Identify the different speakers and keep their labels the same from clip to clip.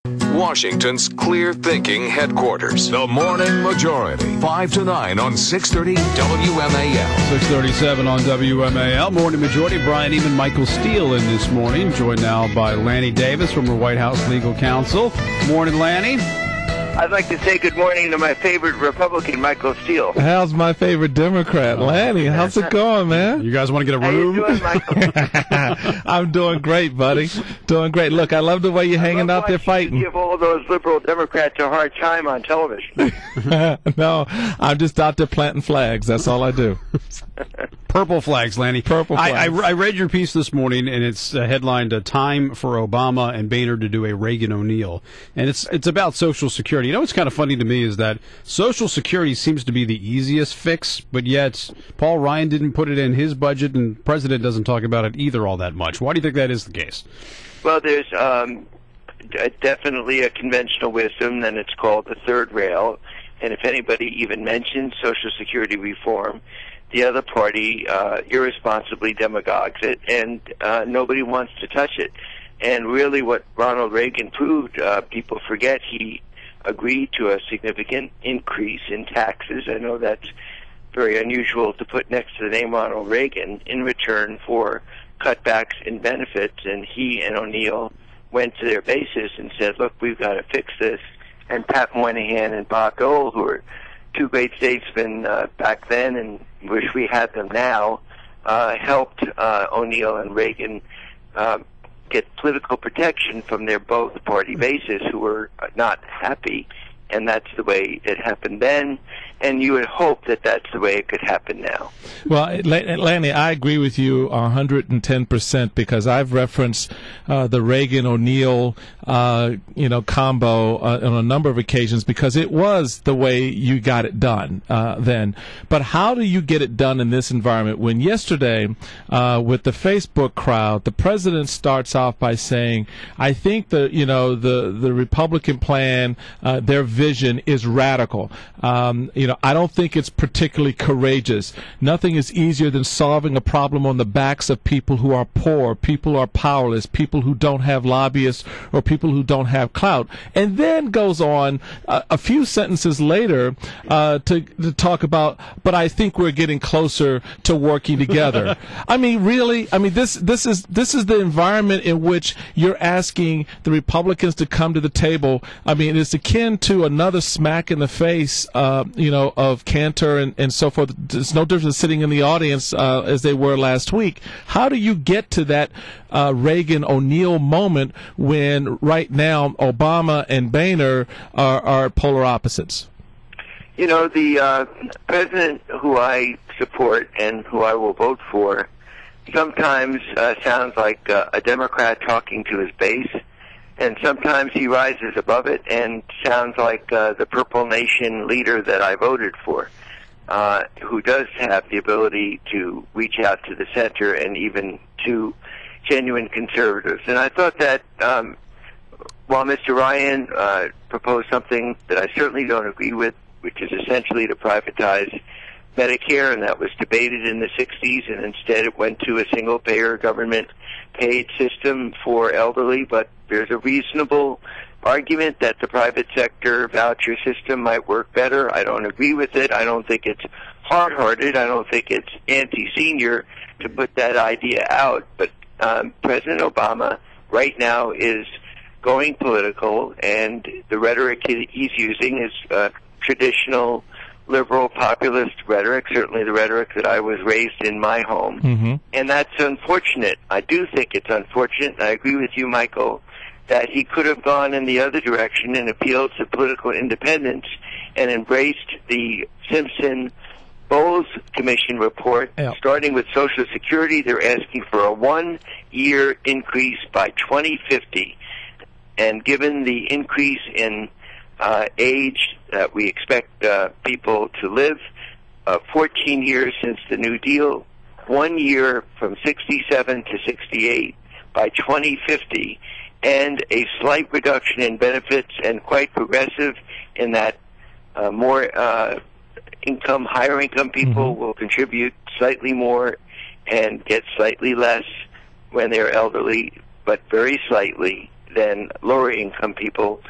Speaker 1: Washington's clear thinking headquarters. The Morning Majority. 5 to 9 on 630 WMAL.
Speaker 2: 637 on WMAL. Morning Majority. Brian Eamon, Michael Steele in this morning. Joined now by Lanny Davis from the White House Legal Counsel. Morning, Lanny.
Speaker 3: I'd like to say good morning to my favorite Republican, Michael Steele.
Speaker 4: How's my favorite Democrat, Lanny? How's it going, man?
Speaker 2: You guys want to get a room?
Speaker 3: How you doing, Michael?
Speaker 4: I'm doing great, buddy. Doing great. Look, I love the way you're hanging out there fighting.
Speaker 3: You give all those liberal Democrats a hard time on television.
Speaker 4: No, I'm just out there planting flags. That's all I do.
Speaker 2: Purple flags, Lanny.
Speaker 4: Purple flags.
Speaker 2: I read your piece this morning, and it's headlined "Time for Obama and Boehner to do a Reagan O'Neill," and it's about Social Security. You know what's kind of funny to me is that Social Security seems to be the easiest fix, but yet Paul Ryan didn't put it in his budget, and the president doesn't talk about it either all that much. Why do you think that is the case?
Speaker 3: Well, there's definitely a conventional wisdom, and it's called the third rail. And if anybody even mentions Social Security reform, the other party irresponsibly demagogues it, and nobody wants to touch it. And really what Ronald Reagan proved, people forget he agreed to a significant increase in taxes. I know that's very unusual to put next to the name Ronald Reagan, in return for cutbacks in benefits. And he and O'Neill went to their basis and said, look, we've got to fix this. And Pat Moynihan and Bob Dole, who were two great statesmen back then and wish we had them now, helped O'Neill and Reagan get political protection from their both party bases, who were not happy. And that's the way it happened then, and you would hope that that's the way it could happen now.
Speaker 4: Well, Lanny, I agree with you 110% because I've referenced the Reagan-O'Neill, combo on a number of occasions because it was the way you got it done then. But how do you get it done in this environment when yesterday with the Facebook crowd, the president starts off by saying, I think the Republican plan, their vision is radical. I don't think it's particularly courageous. Nothing is easier than solving a problem on the backs of people who are poor, people who are powerless, people who don't have lobbyists, or people who don't have clout. And then goes on a few sentences later to talk about, but I think we're getting closer to working together. I mean, really? I mean, this is the environment in which you're asking the Republicans to come to the table. I mean, it's akin to another smack in the face, of Cantor and so forth. It's no different than sitting in the audience as they were last week. How do you get to that Reagan-O'Neill moment when right now Obama and Boehner are polar opposites?
Speaker 3: The president who I support and who I will vote for sometimes sounds like a Democrat talking to his base. And sometimes he rises above it and sounds like the Purple Nation leader that I voted for, who does have the ability to reach out to the center and even to genuine conservatives. And I thought that while Mr. Ryan proposed something that I certainly don't agree with, which is essentially to privatize Medicare, and that was debated in the 60s, and instead it went to a single-payer government-paid system for elderly, but there's a reasonable argument that the private sector voucher system might work better. I don't agree with it. I don't think it's hard-hearted. I don't think it's anti-senior to put that idea out. But President Obama right now is going political, and the rhetoric he's using is traditional liberal populist rhetoric, certainly the rhetoric that I was raised in my home. Mm-hmm. And that's unfortunate. I do think it's unfortunate. I agree with you, Michael, that he could have gone in the other direction and appealed to political independence and embraced the Simpson-Bowles Commission report. Yep. Starting with Social Security, they're asking for a 1-year increase by 2050. And given the increase in age that we expect people to live, 14 years since the New Deal, 1 year from 67 to 68 by 2050, and a slight reduction in benefits and quite progressive in that more income, higher income people will contribute slightly more and get slightly less when they're elderly, but very slightly. than lower income people.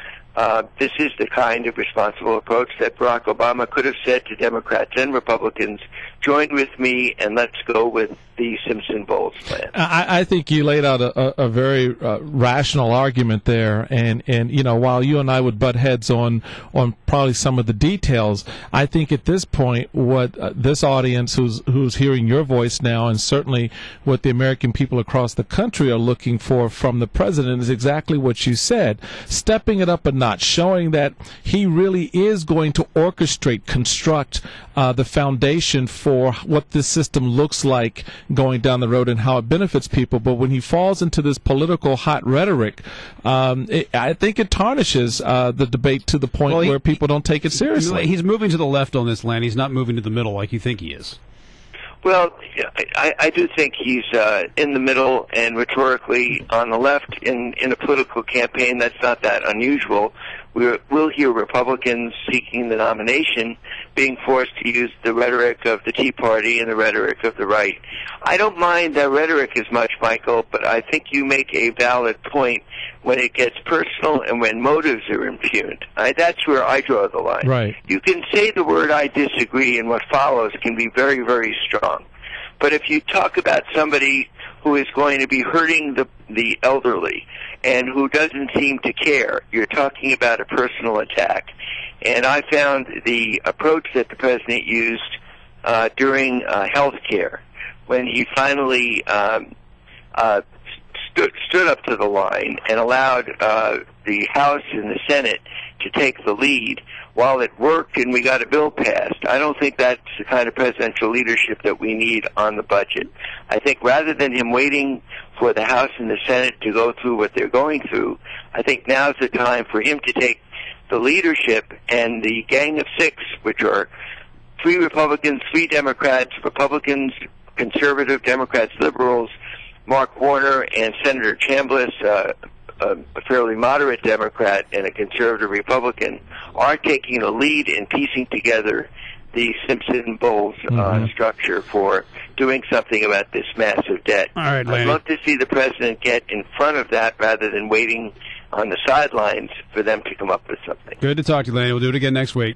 Speaker 3: This is the kind of responsible approach that Barack Obama could have said to Democrats and Republicans, join with me and let's go with the Simpson-Bowles plan.
Speaker 4: I think you laid out a very rational argument there, and while you and I would butt heads on probably some of the details, I think at this point what this audience who's hearing your voice now, and certainly what the American people across the country are looking for from the president, is exactly what you said, stepping it up a notch, showing that he really is going to orchestrate, construct the foundation for what this system looks like going down the road and how it benefits people. But when he falls into this political hot rhetoric, I think it tarnishes the debate to the point where people don't take it seriously.
Speaker 2: He's moving to the left on this, Lanny. He's not moving to the middle like you think he is.
Speaker 3: Well, I do think he's in the middle and rhetorically on the left in a political campaign. That's not that unusual. We'll hear Republicans seeking the nomination being forced to use the rhetoric of the Tea Party and the rhetoric of the right. I don't mind that rhetoric as much, Michael, but I think you make a valid point when it gets personal and when motives are impugned. That's where I draw the line.
Speaker 4: Right.
Speaker 3: You can say the word I disagree, and what follows can be very, very strong. But if you talk about somebody who is going to be hurting the elderly and who doesn't seem to care, you're talking about a personal attack. And I found the approach that the president used during health care, when he finally stood up to the line and allowed the House and the Senate to take the lead, while it worked and we got a bill passed. I don't think that's the kind of presidential leadership that we need on the budget. I think rather than him waiting for the House and the Senate to go through what they're going through, I think now's the time for him to take the leadership and the gang of six, which are 3 Republicans, 3 Democrats, Republicans, conservative Democrats, liberals, Mark Warner, and Senator Chambliss, a fairly moderate Democrat and a conservative Republican, are taking the lead in piecing together the Simpson-Bowles structure for doing something about this massive debt.
Speaker 2: All right, Lanny.
Speaker 3: I'd love to see the president get in front of that rather than waiting on the sidelines for them to come up with something.
Speaker 2: Good to talk to you, Lanny. We'll do it again next week.